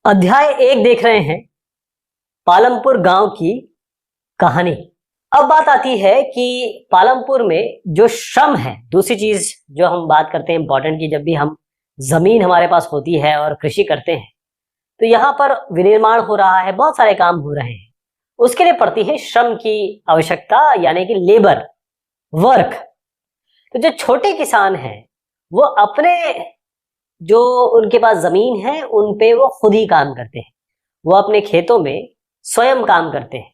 अध्याय 1 देख रहे हैं, पालमपुर गांव की कहानी। अब बात आती है कि पालमपुर में जो श्रम है, दूसरी चीज जो हम बात करते हैं इंपॉर्टेंट की, जब भी हम जमीन हमारे पास होती है और कृषि करते हैं तो यहाँ पर विनिर्माण हो रहा है, बहुत सारे काम हो रहे हैं, उसके लिए पड़ती है श्रम की आवश्यकता, यानी कि लेबर वर्क। तो जो छोटे किसान हैं वो अपने जो उनके पास जमीन है उन पे वो खुद ही काम करते हैं, वो अपने खेतों में स्वयं काम करते हैं।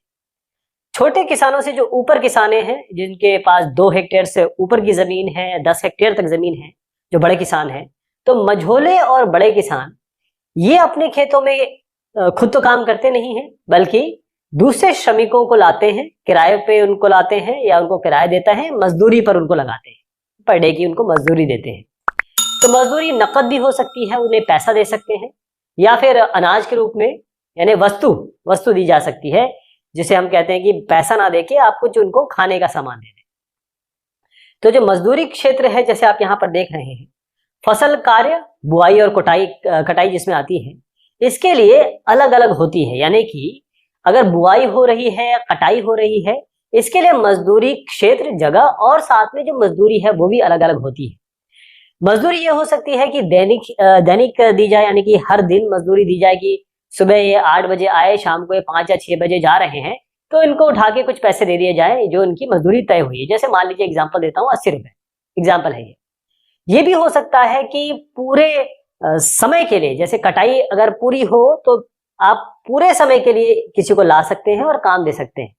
छोटे किसानों से जो ऊपर किसाने हैं, जिनके पास 2 हेक्टेयर से ऊपर की जमीन है, 10 हेक्टेयर तक जमीन है, जो बड़े किसान हैं, तो मझोले और बड़े किसान ये अपने खेतों में खुद तो काम करते नहीं हैं, बल्कि दूसरे श्रमिकों को लाते हैं, किराए पे उनको लाते हैं या उनको किराया देता है, मजदूरी पर उनको लगाते हैं, पर डे की उनको मजदूरी देते हैं। तो मजदूरी नकद भी हो सकती है, उन्हें पैसा दे सकते हैं, या फिर अनाज के रूप में, यानी वस्तु दी जा सकती है, जिसे हम कहते हैं कि पैसा ना देके आप कुछ उनको खाने का सामान दे दें। तो जो मजदूरी क्षेत्र है, जैसे आप यहाँ पर देख रहे हैं, फसल कार्य, बुआई और कटाई जिसमें आती है, इसके लिए अलग अलग होती है। यानी कि अगर बुआई हो रही है, कटाई हो रही है, इसके लिए मजदूरी क्षेत्र, जगह और साथ में जो मजदूरी है वो भी अलग अलग होती है। मजदूरी ये हो सकती है कि दैनिक दी जाए, यानी कि हर दिन मजदूरी दी जाए कि सुबह ये 8 बजे आए, शाम को ये 5 या 6 बजे जा रहे हैं, तो इनको उठा के कुछ पैसे दे दिए जाए जो उनकी मजदूरी तय हुई है। जैसे मान लीजिए एग्जाम्पल देता हूँ, 80 रुपए एग्जाम्पल है ये भी हो सकता है कि पूरे समय के लिए, जैसे कटाई अगर पूरी हो तो आप पूरे समय के लिए किसी को ला सकते हैं और काम दे सकते हैं,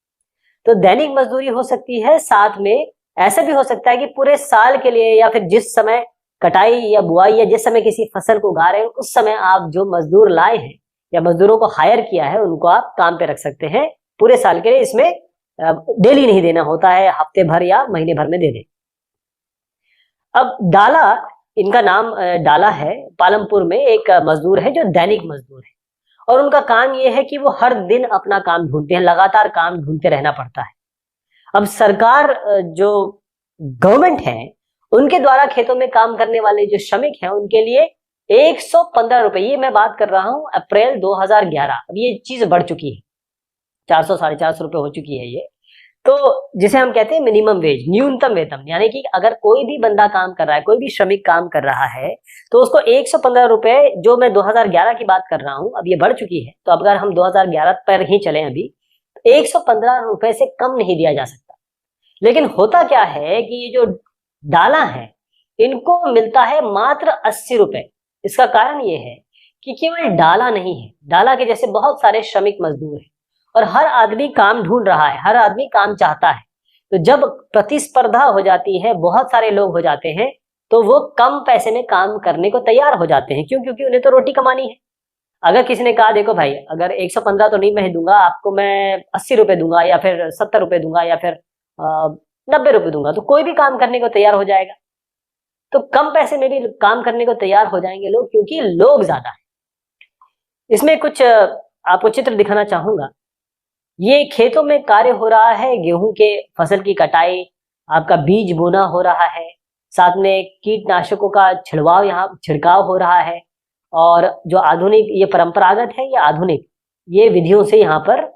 तो दैनिक मजदूरी हो सकती है। साथ में ऐसा भी हो सकता है कि पूरे साल के लिए, या फिर जिस समय कटाई या बुआई या जिस समय किसी फसल को उगा रहे हैं उस समय आप जो मजदूर लाए हैं या मजदूरों को हायर किया है उनको आप काम पे रख सकते हैं पूरे साल के लिए। इसमें डेली नहीं देना होता है, हफ्ते भर या महीने भर में दे दें। अब डाला, इनका नाम डाला है, पालमपुर में एक मजदूर है जो दैनिक मजदूर है, और उनका काम यह है कि वो हर दिन अपना काम ढूंढते हैं, लगातार काम ढूंढते रहना पड़ता है। अब सरकार, जो गवर्नमेंट है, उनके द्वारा खेतों में काम करने वाले जो श्रमिक हैं उनके लिए 115 रुपए, ये मैं बात कर रहा हूं अप्रैल 2011, अब ये चीज बढ़ चुकी है, 400 साढ़े 400 रुपए हो चुकी है ये। तो जिसे हम कहते हैं मिनिमम वेज, न्यूनतम वेतन, यानी कि अगर कोई भी बंदा काम कर रहा है, कोई भी श्रमिक काम कर रहा है, तो उसको 115 रुपए, जो मैं 2011 की बात कर रहा हूं, अब ये बढ़ चुकी है, तो अगर हम 2011 पर ही चले अभी, 115 रुपए से कम नहीं दिया जा सकता। लेकिन होता क्या है कि ये जो डाला है इनको मिलता है मात्र 80 रुपए। इसका कारण ये है कि केवल डाला नहीं है, डाला के जैसे बहुत सारे श्रमिक मजदूर हैं और हर आदमी काम ढूंढ रहा है, हर आदमी काम चाहता है। तो जब प्रतिस्पर्धा हो जाती है, बहुत सारे लोग हो जाते हैं, तो वो कम पैसे में काम करने को तैयार हो जाते हैं। क्यों? क्योंकि उन्हें तो रोटी कमानी है। अगर किसी ने कहा देखो भाई, अगर 115 तो नहीं मैं दूंगा आपको, मैं 80 रुपए दूंगा या फिर 70 रुपए दूंगा या फिर 90 रुपए दूंगा, तो कोई भी काम करने को तैयार हो जाएगा। तो कम पैसे में भी काम करने को तैयार हो जाएंगे लोग, क्योंकि लोग ज्यादा है। इसमें कुछ आपको चित्र दिखाना चाहूंगा। ये खेतों में कार्य हो रहा है, गेहूं के फसल की कटाई, आपका बीज बोना हो रहा है, साथ में कीटनाशकों का छिड़काव हो रहा है, और जो आधुनिक, ये परंपरागत है या आधुनिक, ये विधियों से यहाँ पर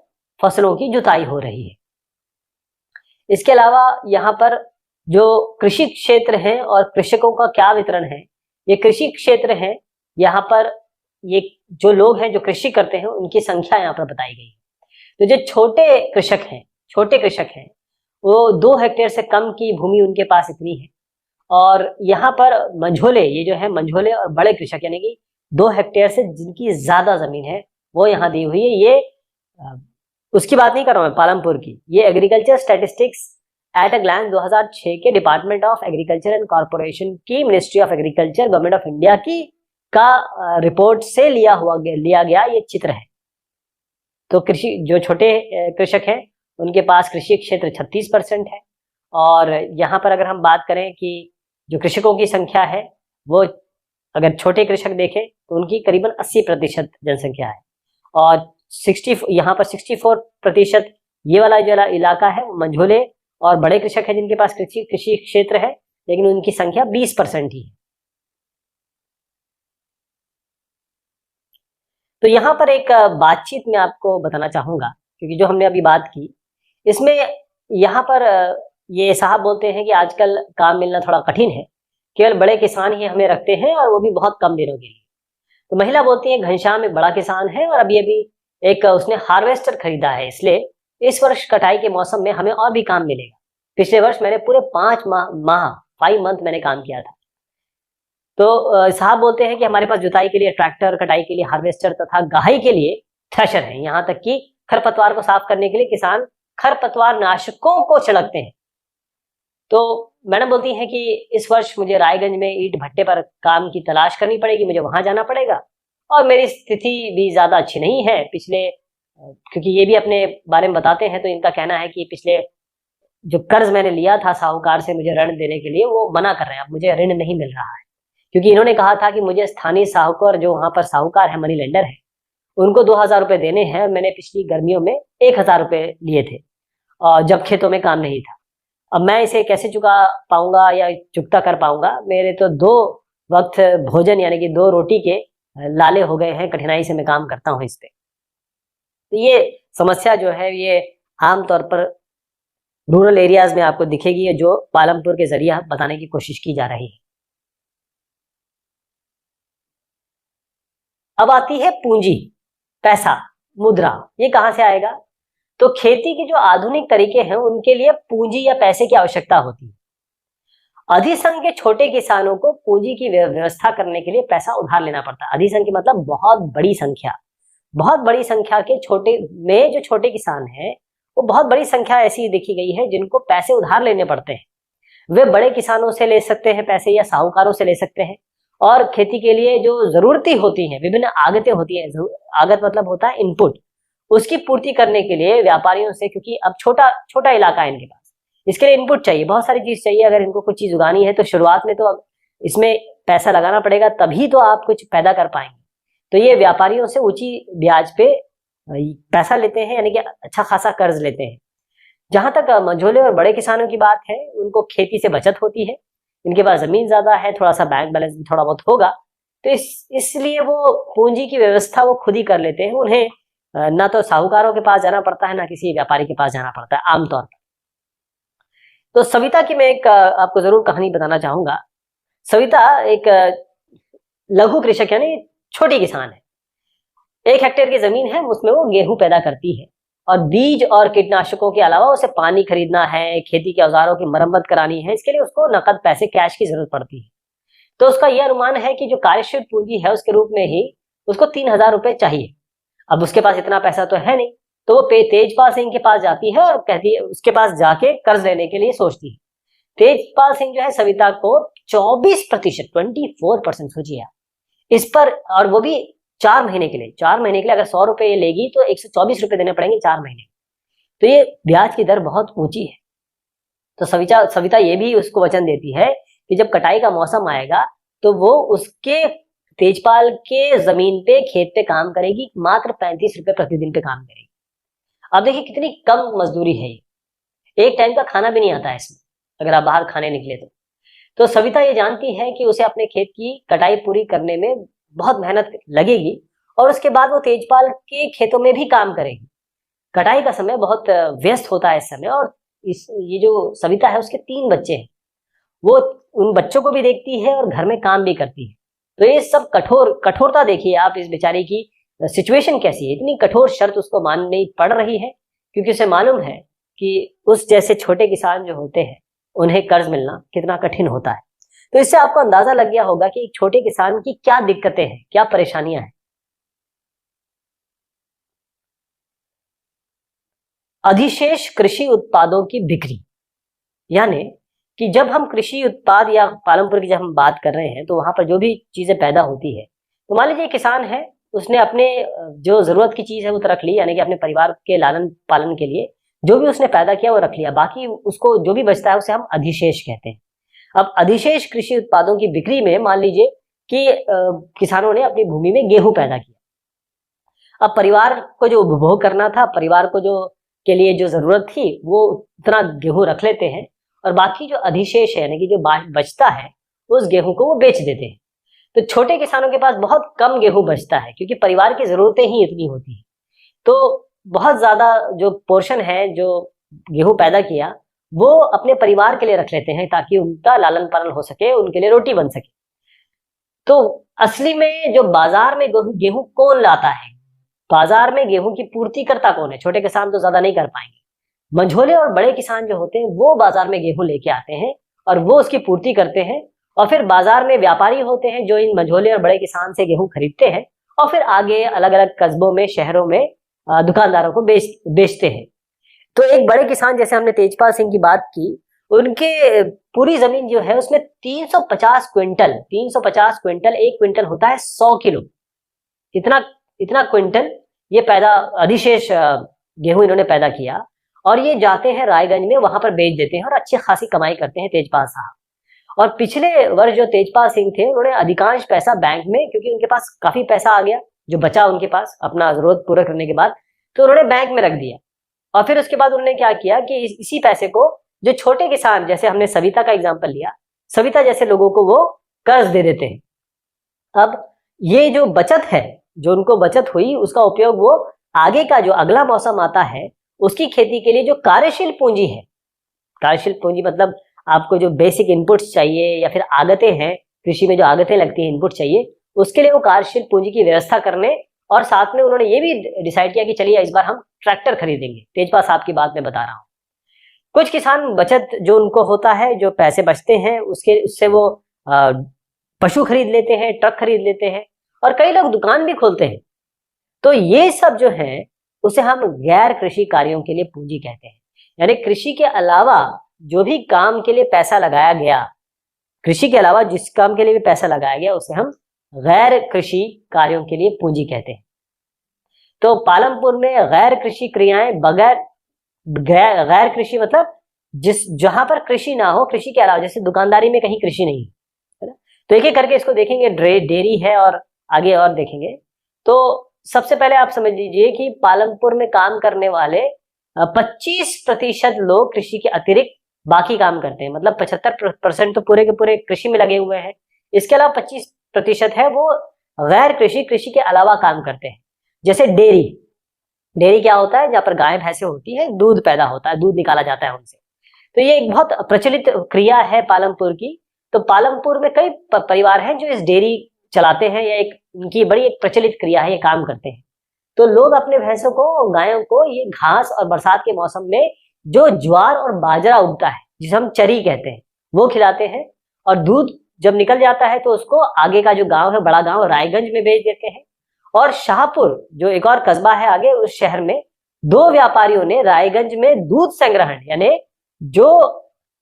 फसलों की जुताई हो रही है। इसके अलावा यहाँ पर जो कृषि क्षेत्र है और कृषकों का क्या वितरण है, ये कृषि क्षेत्र है, यहाँ पर ये जो लोग हैं जो कृषि करते हैं उनकी संख्या यहाँ पर बताई गई है। तो जो छोटे कृषक हैं वो 2 हेक्टेयर से कम की भूमि उनके पास इतनी है, और यहाँ पर मंझोले, ये जो है मंझोले और बड़े कृषक, यानी कि 2 हेक्टेयर से जिनकी ज्यादा जमीन है वो यहाँ दी हुई है। ये उसकी बात नहीं कर रहा हूँ मैं, पालमपुर की, ये agriculture statistics at a glance 2006 के department of agriculture and corporation की, ministry of agriculture, government of India की का रिपोर्ट से लिया गया ये चित्र है। तो कृषि, जो छोटे कृषक हैं उनके पास कृषि क्षेत्र 36% है, और यहाँ पर अगर हम बात करें कि जो कृषकों की संख्या है, वो अगर छोटे कृषक देखें तो उनकी करीबन 80% जनसंख्या है, और 60, यहाँ पर 64% ये वाला जो इलाका है मंझोले और बड़े कृषक है जिनके पास कृषि क्षेत्र है, लेकिन उनकी संख्या 20% ही है। तो यहाँ पर एक बातचीत में आपको बताना चाहूंगा, क्योंकि जो हमने अभी बात की इसमें यहाँ पर ये साहब बोलते हैं कि आजकल काम मिलना थोड़ा कठिन है, केवल बड़े किसान ही हमें रखते हैं और वो भी बहुत कम दिनों के लिए। तो महिला बोलती है घनश्याम एक बड़ा किसान है और अभी अभी एक उसने हार्वेस्टर खरीदा है, इसलिए इस वर्ष कटाई के मौसम में हमें और भी काम मिलेगा। पिछले वर्ष मैंने पूरे 5 मंथ मैंने काम किया था। तो साहब बोलते हैं कि हमारे पास जुताई के लिए ट्रैक्टर, कटाई के लिए हार्वेस्टर तथा गाही के लिए थ्रेशर है। यहाँ तक कि खरपतवार को साफ करने के लिए किसान खरपतवार नाशकों को छिड़कते हैं। तो मैडम बोलती हैं कि इस वर्ष मुझे रायगंज में ईंट भट्टे पर काम की तलाश करनी पड़ेगी, मुझे वहां जाना पड़ेगा और मेरी स्थिति भी ज्यादा अच्छी नहीं है। क्योंकि ये भी अपने बारे में बताते हैं, तो इनका कहना है कि पिछले जो कर्ज मैंने लिया था साहूकार से मुझे ऋण देने के लिए, वो मना कर रहे हैं, अब मुझे ऋण नहीं मिल रहा है। क्योंकि इन्होंने कहा था कि मुझे स्थानीय साहूकार, जो वहां पर साहूकार है, मनी लेंडर है, उनको 2000 रुपए देने हैं। मैंने पिछली गर्मियों में 1000 रुपए लिए थे और जब खेतों में काम नहीं था। अब मैं इसे कैसे चुका पाऊंगा या चुकता कर पाऊंगा? मेरे तो 2 वक्त भोजन यानी कि 2 रोटी के लाले हो गए हैं, कठिनाई से मैं काम करता हूं इस पे। तो ये समस्या जो है ये आमतौर पर रूरल एरियाज में आपको दिखेगी, जो पालमपुर के जरिए बताने की कोशिश की जा रही है। अब आती है पूंजी, पैसा, मुद्रा। ये कहां से आएगा? तो खेती के जो आधुनिक तरीके हैं उनके लिए पूंजी या पैसे की आवश्यकता होती है। अधिसंख्य छोटे किसानों को पूंजी की व्यवस्था करने के लिए पैसा उधार लेना पड़ता है। अधिसंख्य मतलब बहुत बड़ी संख्या। बहुत बड़ी संख्या के जो छोटे किसान हैं, वो बहुत बड़ी संख्या ऐसी देखी गई है जिनको पैसे उधार लेने पड़ते हैं। वे बड़े किसानों से ले सकते हैं पैसे या साहूकारों से ले सकते हैं, और खेती के लिए जो जरूरतें होती हैं, विभिन्न आगतें होती हैं, आगत मतलब होता है इनपुट, उसकी पूर्ति करने के लिए व्यापारियों से, क्योंकि अब छोटा छोटा इलाका है इनके पास, इसके लिए इनपुट चाहिए, बहुत सारी चीज चाहिए। अगर इनको कुछ चीज उगानी है तो शुरुआत में तो अब इसमें पैसा लगाना पड़ेगा, तभी तो आप कुछ पैदा कर पाएंगे। तो ये व्यापारियों से ऊंची ब्याज पे पैसा लेते हैं, यानी कि अच्छा खासा कर्ज लेते हैं। जहां तक मझोले और बड़े किसानों की बात है, उनको खेती से बचत होती है, इनके पास जमीन ज्यादा है, थोड़ा सा बैंक बैलेंस भी थोड़ा बहुत होगा, तो इसलिए वो पूंजी की व्यवस्था वो खुद ही कर लेते हैं। उन्हें ना तो साहूकारों के पास जाना पड़ता है, ना किसी व्यापारी के पास जाना पड़ता है आमतौर पर। तो सविता की मैं एक आपको जरूर कहानी बताना चाहूंगा। सविता एक लघु कृषक यानी छोटी किसान है। 1 हेक्टेयर की जमीन है, उसमें वो गेहूं पैदा करती है और बीज और कीटनाशकों के अलावा उसे पानी खरीदना है, खेती के औजारों की मरम्मत करानी है, इसके लिए उसको नकद पैसे, कैश की जरूरत पड़ती है। तो उसका यह अनुमान है कि जो कार्यशील पूंजी है उसके रूप में ही उसको 3000 रुपए चाहिए। अब उसके पास इतना पैसा तो है नहीं, तो वो तेजपाल सिंह के पास जाती है और कहती है, उसके पास जाके कर्ज लेने के लिए सोचती है। तेजपाल सिंह जो है सविता को 24%, सोचिए इस पर, और वो भी 4 महीने के लिए। 4 महीने के लिए अगर 100 रुपए लेगी तो 124 रुपए देने पड़ेंगे 4 महीने। तो ये ब्याज की दर बहुत ऊंची है। तो सविता ये भी उसको वचन देती है कि जब कटाई का मौसम आएगा तो वो उसके तेजपाल के जमीन पे, खेत पे काम करेगी, मात्र 35 रुपए प्रतिदिन पे काम करेगी। अब देखिए कितनी कम मजदूरी है ये। एक टाइम का खाना भी नहीं आता है इसमें, अगर आप बाहर खाने निकले तो सविता ये जानती है कि उसे अपने खेत की कटाई पूरी करने में बहुत मेहनत लगेगी और उसके बाद वो तेजपाल के खेतों में भी काम करेगी। कटाई का समय बहुत व्यस्त होता है इस समय, और ये जो सविता है उसके 3 बच्चे हैं, वो उन बच्चों को भी देखती है और घर में काम भी करती है। तो ये सब कठोरता देखिए आप, इस बेचारी की सिचुएशन कैसी है, इतनी कठोर शर्त उसको माननी पड़ रही है, क्योंकि उसे मालूम है कि उस जैसे छोटे किसान जो होते हैं उन्हें कर्ज मिलना कितना कठिन होता है। तो इससे आपको अंदाजा लग गया होगा कि एक छोटे किसान की क्या दिक्कतें हैं, क्या परेशानियां हैं। अधिशेष कृषि उत्पादों की बिक्री, यानी कि जब हम कृषि उत्पाद या पालमपुर की जब हम बात कर रहे हैं तो वहां पर जो भी चीजें पैदा होती है, तो मान लीजिए किसान है, उसने अपने जो जरूरत की चीज है वो तो रख ली, यानी कि अपने परिवार के लालन पालन के लिए जो भी उसने पैदा किया वो रख लिया, बाकी उसको जो भी बचता है उसे हम अधिशेष कहते हैं। अब अधिशेष कृषि उत्पादों की बिक्री में मान लीजिए कि किसानों ने अपनी भूमि में गेहूं पैदा किया। अब परिवार को जो उपभोग करना था, परिवार को जो के लिए जो जरूरत थी, वो उतना गेहूं रख लेते हैं और बाकी जो अधिशेष है, यानी कि जो बचता है, उस गेहूं को वो बेच देते हैं। तो छोटे किसानों के पास बहुत कम गेहूं बचता है क्योंकि परिवार की जरूरतें ही इतनी होती है। तो बहुत ज्यादा जो पोर्शन है जो गेहूं पैदा किया वो अपने परिवार के लिए रख लेते हैं ताकि उनका लालन पालन हो सके, उनके लिए रोटी बन सके। तो असली में जो बाजार में गेहूं कौन लाता है, बाजार में गेहूं की पूर्ति करता कौन है? छोटे किसान तो ज्यादा नहीं कर पाएंगे। मंझोले और बड़े किसान जो होते हैं वो बाजार में गेहूं लेके आते हैं और वो उसकी पूर्ति करते हैं। और फिर बाजार में व्यापारी होते हैं जो इन मंझोले और बड़े किसान से गेहूं खरीदते हैं और फिर आगे अलग अलग कस्बों में, शहरों में दुकानदारों को बेचते हैं। तो एक बड़े किसान जैसे हमने तेजपाल सिंह की बात की, उनके पूरी जमीन जो है उसमें 350 क्विंटल, 350 क्विंटल, एक क्विंटल होता है 100 किलो, इतना इतना क्विंटल ये पैदा अधिशेष गेहूं इन्होंने पैदा किया और ये जाते हैं रायगंज में, वहां पर बेच देते हैं और अच्छी खासी कमाई करते हैं तेजपाल साहब। और पिछले वर्ष जो तेजपाल सिंह थे उन्होंने अधिकांश पैसा बैंक में, क्योंकि उनके पास काफी पैसा आ गया जो बचा उनके पास अपना जरूरत पूरा करने के बाद, तो उन्होंने बैंक में रख दिया। और फिर उसके बाद उन्होंने क्या किया कि इसी पैसे को जो छोटे किसान, जैसे हमने सविता का एग्जाम्पल लिया, सविता जैसे लोगों को वो कर्ज दे देते हैं। अब ये जो बचत है, जो उनको बचत हुई, उसका उपयोग वो आगे का जो अगला मौसम आता है उसकी खेती के लिए जो कार्यशील पूंजी है, कार्यशील पूंजी मतलब आपको जो बेसिक इनपुट्स चाहिए या फिर आगतें हैं, कृषि में जो आगतें लगती हैं, इनपुट चाहिए, उसके लिए वो कार्यशील पूंजी की व्यवस्था करने, और साथ में उन्होंने ये भी डिसाइड किया कि चलिए इस बार हम ट्रैक्टर खरीदेंगे। तेजपाल साहब की बात मैं बता रहा हूँ। कुछ किसान बचत जो उनको होता है, जो पैसे बचते हैं उससे वो पशु खरीद लेते हैं, ट्रक खरीद लेते हैं और कई लोग दुकान भी खोलते हैं। तो ये सब जो है उसे हम गैर कृषि कार्यों के लिए पूंजी कहते हैं। यानी कृषि के अलावा जो भी काम के लिए पैसा लगाया गया, कृषि के अलावा जिस काम के लिए भी पैसा लगाया गया उसे हम गैर कृषि कार्यों के लिए पूंजी कहते हैं। तो पालमपुर में गैर कृषि क्रियाएं, बगैर गैर कृषि मतलब जहां पर कृषि ना हो, कृषि के अलावा, जैसे दुकानदारी में कहीं कृषि नहीं है ना। तो एक एक करके इसको देखेंगे, डेयरी है और आगे और देखेंगे। तो सबसे पहले आप समझ लीजिए कि पालमपुर में काम करने वाले 25% लोग कृषि के अतिरिक्त बाकी काम करते हैं, मतलब 75% तो पूरे के पूरे कृषि में लगे हुए हैं। इसके अलावा 25% है वो गैर कृषि, कृषि के अलावा काम करते हैं। जैसे डेयरी, डेयरी क्या होता है? जहाँ पर गाय भैंसे होती है, दूध पैदा होता है, दूध निकाला जाता है उनसे। तो ये एक बहुत प्रचलित क्रिया है पालमपुर की। तो पालमपुर में कई परिवार हैं जो इस डेयरी चलाते हैं, या एक उनकी बड़ी एक प्रचलित क्रिया है, ये काम करते हैं। तो लोग अपने भैंसों को, गायों को ये घास और बरसात के मौसम में जो ज्वार और बाजरा उगता है, जिसे हम चरी कहते हैं, वो खिलाते हैं। और दूध जब निकल जाता है तो उसको आगे का जो गांव है, बड़ा गांव रायगंज में बेच देते हैं। और शाहपुर जो एक और कस्बा है आगे, उस शहर में 2 व्यापारियों ने रायगंज में दूध संग्रहण, यानी जो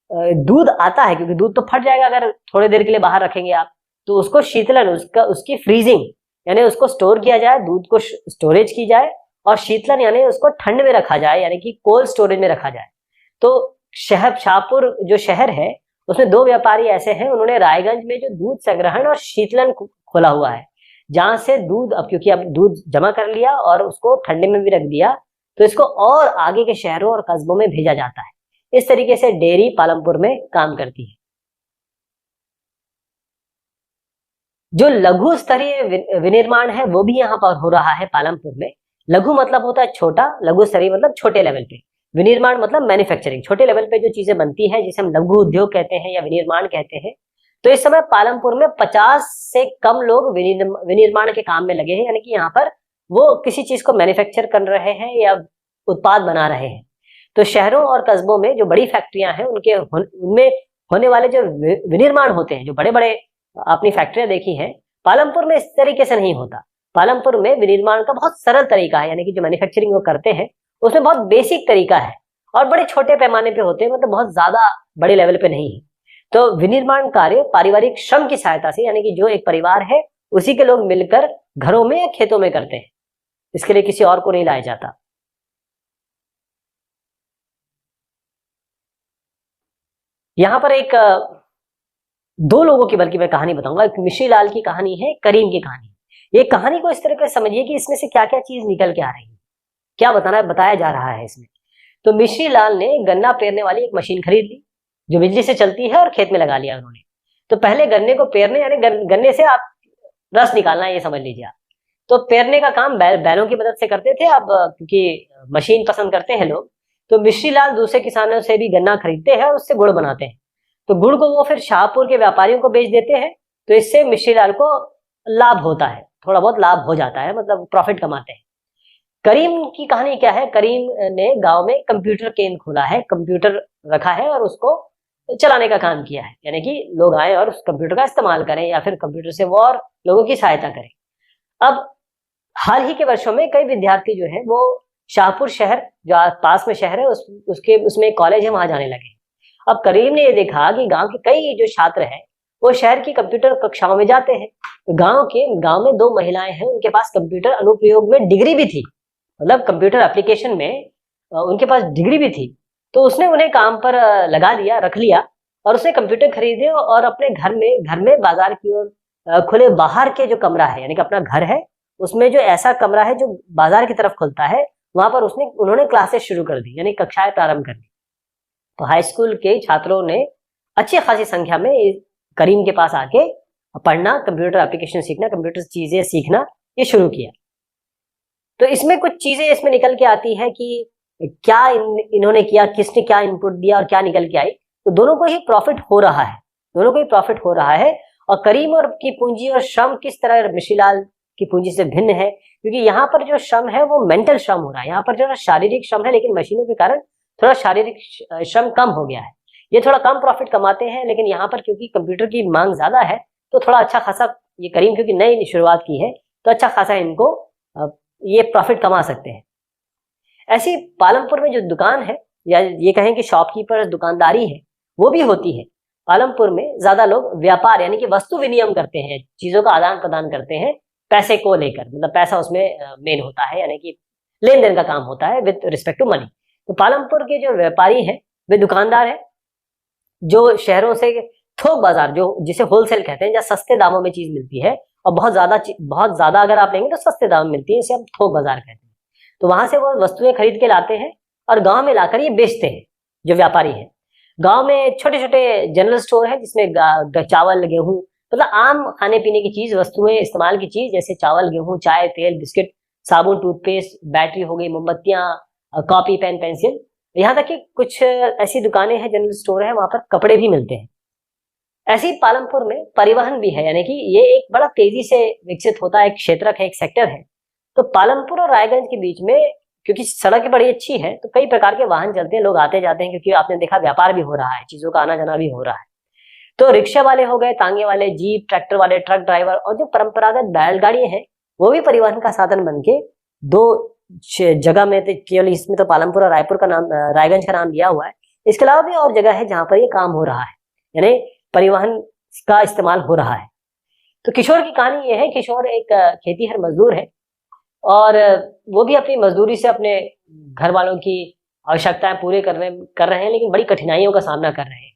दूध आता है, क्योंकि दूध तो फट जाएगा अगर थोड़ी देर के लिए बाहर रखेंगे आप, तो उसको शीतलन, उसकी फ्रीजिंग यानी उसको स्टोर किया जाए, दूध को स्टोरेज की जाए, और शीतलन यानी उसको ठंड में रखा जाए, यानी कि कोल्ड स्टोरेज में रखा जाए। तो शाहपुर जो शहर है उसमें 2 व्यापारी ऐसे हैं, उन्होंने रायगंज में जो दूध संग्रहण और शीतलन खोला हुआ है, जहां से दूध, अब क्योंकि अब दूध जमा कर लिया और उसको ठंडे में भी रख दिया, तो इसको और आगे के शहरों और कस्बों में भेजा जाता है। इस तरीके से डेयरी पालमपुर में काम करती है। जो लघु स्तरीय विनिर्माण है वो भी यहाँ पर हो रहा है पालमपुर में। लघु मतलब होता है छोटा, लघु स्तरीय मतलब छोटे लेवल पे, विनिर्माण मतलब मैन्युफैक्चरिंग, छोटे लेवल पे जो चीजें बनती है जिसे हम लघु उद्योग कहते हैं या विनिर्माण कहते हैं। तो इस समय पालमपुर में 50 से कम लोग विनिर्माण के काम में लगे हैं, यानी कि यहाँ पर वो किसी चीज को मैन्युफैक्चर कर रहे हैं या उत्पाद बना रहे हैं। तो शहरों और कस्बों में जो बड़ी फैक्ट्रियां हैं उनमें होने वाले जो विनिर्माण होते हैं, जो बड़े बड़े आपने फैक्ट्रियां देखी हैं, पालमपुर में इस तरीके से नहीं होता। पालमपुर में विनिर्माण का बहुत सरल तरीका है, यानी कि जो मैन्युफैक्चरिंग वो करते हैं उसमें बहुत बेसिक तरीका है और बड़े छोटे पैमाने पे होते हैं, मतलब बहुत ज्यादा बड़े लेवल पे नहीं है। तो विनिर्माण कार्य पारिवारिक श्रम की सहायता से, यानी कि जो एक परिवार है उसी के लोग मिलकर घरों में या खेतों में करते हैं, इसके लिए किसी और को नहीं लाया जाता। यहाँ पर एक 2 लोगों की बल्कि मैं कहानी बताऊंगा। एक मिश्री लाल की कहानी है, करीम की कहानी। ये कहानी को इस तरह से समझिए कि इसमें से क्या क्या चीज निकल के आ रही है, क्या बताया जा रहा है इसमें। तो मिश्री लाल ने गन्ना पेरने वाली एक मशीन खरीद ली जो बिजली से चलती है और खेत में लगा लिया उन्होंने। तो पहले गन्ने को पेरने, यानी गन्ने से आप रस निकालना, ये समझ लीजिए आप। तो पेरने का काम बैलों की मदद से करते थे। अब क्योंकि मशीन पसंद करते हैं लोग, तो मिश्री लाल दूसरे किसानों से भी गन्ना खरीदते हैं और उससे गुड़ बनाते हैं। तो गुड़ को वो फिर शाहपुर के व्यापारियों को बेच देते हैं। तो इससे मिश्री लाल को लाभ होता है, थोड़ा बहुत लाभ हो जाता है, मतलब प्रॉफिट कमाते हैं। करीम की कहानी क्या है? करीम ने गांव में कंप्यूटर केंद्र खोला है, कंप्यूटर रखा है और उसको चलाने का काम किया है, यानी कि लोग आए और उस कंप्यूटर का इस्तेमाल करें या फिर कंप्यूटर से वो और लोगों की सहायता करें। अब हाल ही के वर्षों में कई विद्यार्थी जो है वो शाहपुर शहर, जो पास में शहर है, उसमें कॉलेज है, वहां जाने लगे। अब करीम ने ये देखा कि गांव के कई जो छात्र हैं वो शहर की कंप्यूटर कक्षाओं में जाते हैं। तो गांव में दो महिलाएं हैं, उनके पास कंप्यूटर अनुप्रयोग में डिग्री भी थी, मतलब कंप्यूटर एप्लीकेशन में उनके पास डिग्री भी थी। तो उसने उन्हें काम पर लगा दिया, रख लिया, और उसने कंप्यूटर खरीदे और अपने घर में बाजार की ओर खुले बाहर के जो कमरा है, यानी कि अपना घर है, उसमें जो ऐसा कमरा है जो बाजार की तरफ खुलता है, वहां पर उन्होंने क्लासेस शुरू कर दी, यानी कक्षाएं प्रारंभ कर दी। तो हाई स्कूल के छात्रों ने अच्छी खासी संख्या में करीम के पास आके पढ़ना, कंप्यूटर एप्लीकेशन सीखना, कंप्यूटर चीजें सीखना ये शुरू किया। तो इसमें कुछ चीजें इसमें निकल के आती है कि क्या इन्होंने किया, किसने क्या इनपुट दिया और क्या निकल के आई। तो दोनों को ही प्रॉफिट हो रहा है, दोनों को ही प्रॉफिट हो रहा है। और करीम और की पूंजी और श्रम किस तरह मिश्रीलाल की पूंजी से भिन्न है, क्योंकि यहाँ पर जो श्रम है वो मेंटल श्रम हो रहा है। यहाँ पर जो शारीरिक श्रम है, लेकिन मशीनों के कारण थोड़ा शारीरिक श्रम कम हो गया है। ये थोड़ा कम प्रॉफिट कमाते हैं, लेकिन यहाँ पर क्योंकि कंप्यूटर की मांग ज्यादा है तो थोड़ा अच्छा खासा, ये करीम क्योंकि नई शुरुआत की है तो अच्छा खासा इनको ये प्रॉफिट कमा सकते हैं। ऐसी पालमपुर में जो दुकान है, या ये कहें कि शॉपकीपर दुकानदारी है, वो भी होती है। पालमपुर में ज्यादा लोग व्यापार यानी कि वस्तु विनिमय करते हैं, चीजों का आदान प्रदान करते हैं पैसे को लेकर, मतलब पैसा उसमें मेन होता है, यानी कि लेन देन का काम होता है विद रिस्पेक्ट टू मनी। तो पालमपुर के जो व्यापारी हैं वे दुकानदार हैं, जो शहरों से थोक बाजार, जो जिसे होलसेल कहते हैं, जहाँ सस्ते दामों में चीज मिलती है और बहुत ज्यादा अगर आप लेंगे तो सस्ते दाम में मिलती है, इसे हम थोक बाजार कहते हैं। तो वहां से वो वस्तुएं खरीद के लाते हैं और गांव में लाकर ये बेचते हैं जो व्यापारी है। गांव में छोटे छोटे जनरल स्टोर है जिसमें चावल, गेहूं, मतलब आम खाने पीने की चीज, वस्तुएं इस्तेमाल की चीज, जैसे चावल, गेहूं, चाय, तेल, बिस्किट, साबुन, टूथपेस्ट, बैटरी हो गई, मोमबत्तियां, कॉपी, पेन, पेंसिल, यहाँ तक कि कुछ ऐसी दुकानें हैं, जनरल स्टोर है, वहां पर कपड़े भी मिलते हैं। ऐसे ही पालमपुर में परिवहन भी है, यानी कि ये एक बड़ा तेजी से विकसित होता है एक क्षेत्र है, एक सेक्टर है। तो पालमपुर और रायगंज के बीच में क्योंकि सड़क बड़ी अच्छी है तो कई प्रकार के वाहन चलते हैं, लोग आते जाते हैं, क्योंकि आपने देखा व्यापार भी हो रहा है, चीजों का आना जाना भी हो रहा है। तो रिक्शा वाले हो गए, तांगे वाले, जीप, ट्रैक्टर वाले, ट्रक ड्राइवर, और जो परंपरागत बैलगाड़ियां हैं वो भी परिवहन का साधन बन के दो जगह में, तो केवल इसमें तो पालमपुर और रायपुर का नाम, रायगंज का नाम दिया हुआ है, इसके अलावा भी और जगह है जहां पर ये काम हो रहा है, यानी परिवहन का इस्तेमाल हो रहा है। तो किशोर की कहानी ये है, किशोर एक खेतीहर मजदूर है और वो भी अपनी मजदूरी से अपने घर वालों की आवश्यकताएं पूरे कर रहे हैं, लेकिन बड़ी कठिनाइयों का सामना कर रहे हैं।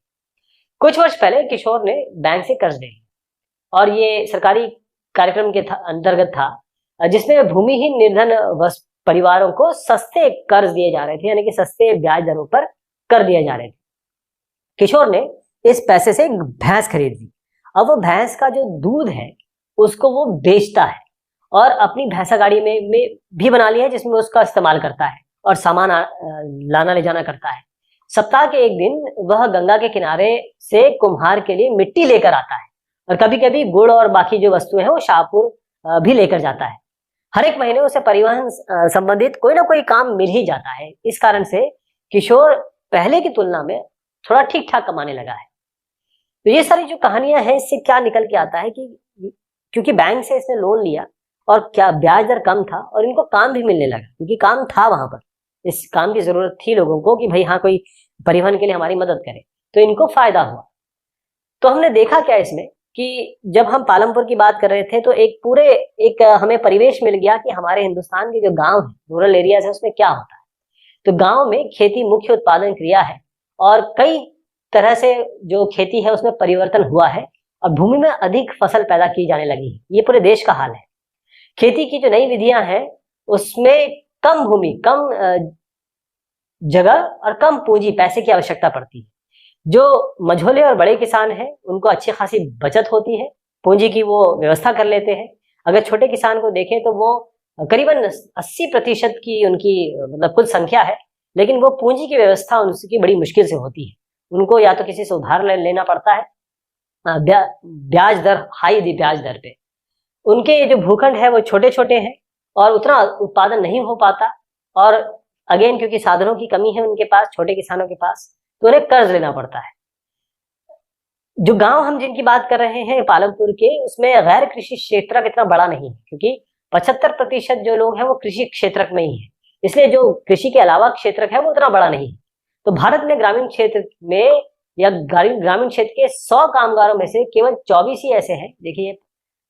कुछ वर्ष पहले किशोर ने बैंक से कर्ज ले लिया और ये सरकारी कार्यक्रम के अंतर्गत था, जिसमें भूमिहीन निर्धन परिवारों को सस्ते कर्ज दिए जा रहे थे, यानी कि सस्ते ब्याज दरों पर कर दिए जा रहे थे। किशोर ने इस पैसे से एक भैंस खरीद ली। अब वो भैंस का जो दूध है उसको वो बेचता है और अपनी भैंसा गाड़ी में भी बना लिया है, जिसमें उसका इस्तेमाल करता है और सामान लाना ले जाना करता है। सप्ताह के एक दिन वह गंगा के किनारे से कुम्हार के लिए मिट्टी लेकर आता है और कभी कभी गुड़ और बाकी जो वस्तुएं हैं वो शाहपुर भी लेकर जाता है। हर एक महीने उसे परिवहन संबंधित कोई ना कोई काम मिल ही जाता है। इस कारण से किशोर पहले की तुलना में थोड़ा ठीक ठाक कमाने लगा है। तो ये सारी जो कहानियां हैं, इससे क्या निकल के आता है कि क्योंकि बैंक से इसने लोन लिया और क्या ब्याज दर कम था और इनको काम भी मिलने लगा, क्योंकि काम था वहां पर, इस काम की जरूरत थी लोगों को कि भाई हाँ कोई परिवहन के लिए हमारी मदद करे, तो इनको फायदा हुआ। तो हमने देखा क्या इसमें कि जब हम पालमपुर की बात कर रहे थे तो एक हमें परिवेश मिल गया कि हमारे हिंदुस्तान के जो गांव है, रूरल एरियाज है, उसमें क्या होता है। तो गांव में खेती मुख्य उत्पादन क्रिया है और कई तरह से जो खेती है उसमें परिवर्तन हुआ है और भूमि में अधिक फसल पैदा की जाने लगी है। ये पूरे देश का हाल है। खेती की जो नई विधियां हैं उसमें कम भूमि, कम जगह और कम पूंजी, पैसे की आवश्यकता पड़ती है। जो मझोले और बड़े किसान हैं उनको अच्छी खासी बचत होती है पूंजी की वो व्यवस्था कर लेते हैं। अगर छोटे किसान को देखें तो वो करीबन 80% की उनकी मतलब कुल संख्या है, लेकिन वो पूंजी की व्यवस्था उनकी बड़ी मुश्किल से होती है। उनको या तो किसी से उधार लेना पड़ता है ब्याज दर, हाई ब्याज दर पे। उनके जो भूखंड है वो छोटे छोटे हैं और उतना उत्पादन नहीं हो पाता, और अगेन क्योंकि साधनों की कमी है उनके पास, छोटे किसानों के पास, तो उन्हें कर्ज लेना पड़ता है। जो गांव हम जिनकी बात कर रहे हैं पालमपुर के, उसमें गैर कृषि क्षेत्र इतना बड़ा नहीं है, क्योंकि 75% जो लोग हैं वो कृषि क्षेत्र में ही है, इसलिए जो कृषि के अलावा क्षेत्र है वो उतना बड़ा नहीं है। तो भारत में ग्रामीण क्षेत्र में या ग्रामीण क्षेत्र के 100 कामगारों में से केवल 24 ही ऐसे हैं। देखिए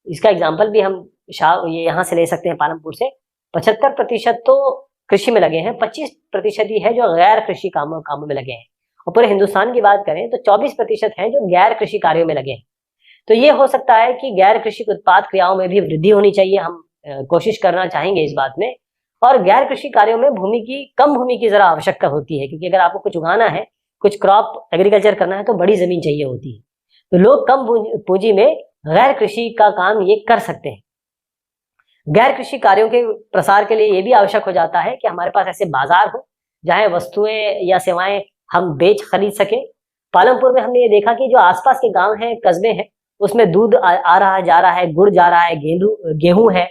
इसका एग्जाम्पल भी हम ये यहाँ से ले सकते हैं पालमपुर से। 75% तो कृषि में लगे हैं, 25% ही है जो गैर कृषि कामों में लगे हैं, और पूरे हिंदुस्तान की बात करें तो 24% हैं जो गैर कृषि कार्यों में लगे हैं। तो ये हो सकता है कि गैर कृषि उत्पाद क्रियाओं में भी वृद्धि होनी चाहिए, हम कोशिश करना चाहेंगे इस बात में। और गैर कृषि कार्यों में कम भूमि की जरा आवश्यकता होती है, क्योंकि अगर आपको कुछ उगाना है, कुछ क्रॉप एग्रीकल्चर करना है तो बड़ी जमीन चाहिए होती है। तो लोग कम पूंजी में गैर कृषि का काम ये कर सकते हैं। गैर कृषि कार्यों के प्रसार के लिए ये भी आवश्यक हो जाता है कि हमारे पास ऐसे बाजार हो जहां वस्तुएं या सेवाएं हम बेच खरीद सके। पालमपुर में हमने ये देखा कि जो आसपास के गांव हैं, कस्बे हैं, उसमें दूध आ रहा है, जा रहा है, गुड़ जा रहा है, गेहूं है।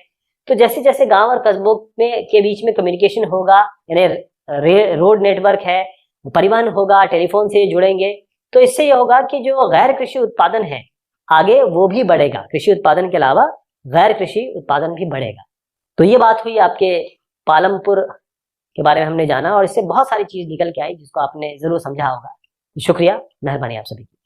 तो जैसे जैसे गांव और कस्बों में के बीच में कम्युनिकेशन होगा, यानी रोड नेटवर्क है, परिवहन होगा, टेलीफोन से जुड़ेंगे, तो इससे ये होगा कि जो गैर कृषि उत्पादन है आगे वो भी बढ़ेगा। कृषि उत्पादन के अलावा गैर कृषि उत्पादन भी बढ़ेगा। तो ये बात हुई आपके पालमपुर के बारे में हमने जाना, और इससे बहुत सारी चीज निकल के आई जिसको आपने जरूर समझा होगा। शुक्रिया, मेहरबानी आप सभी की।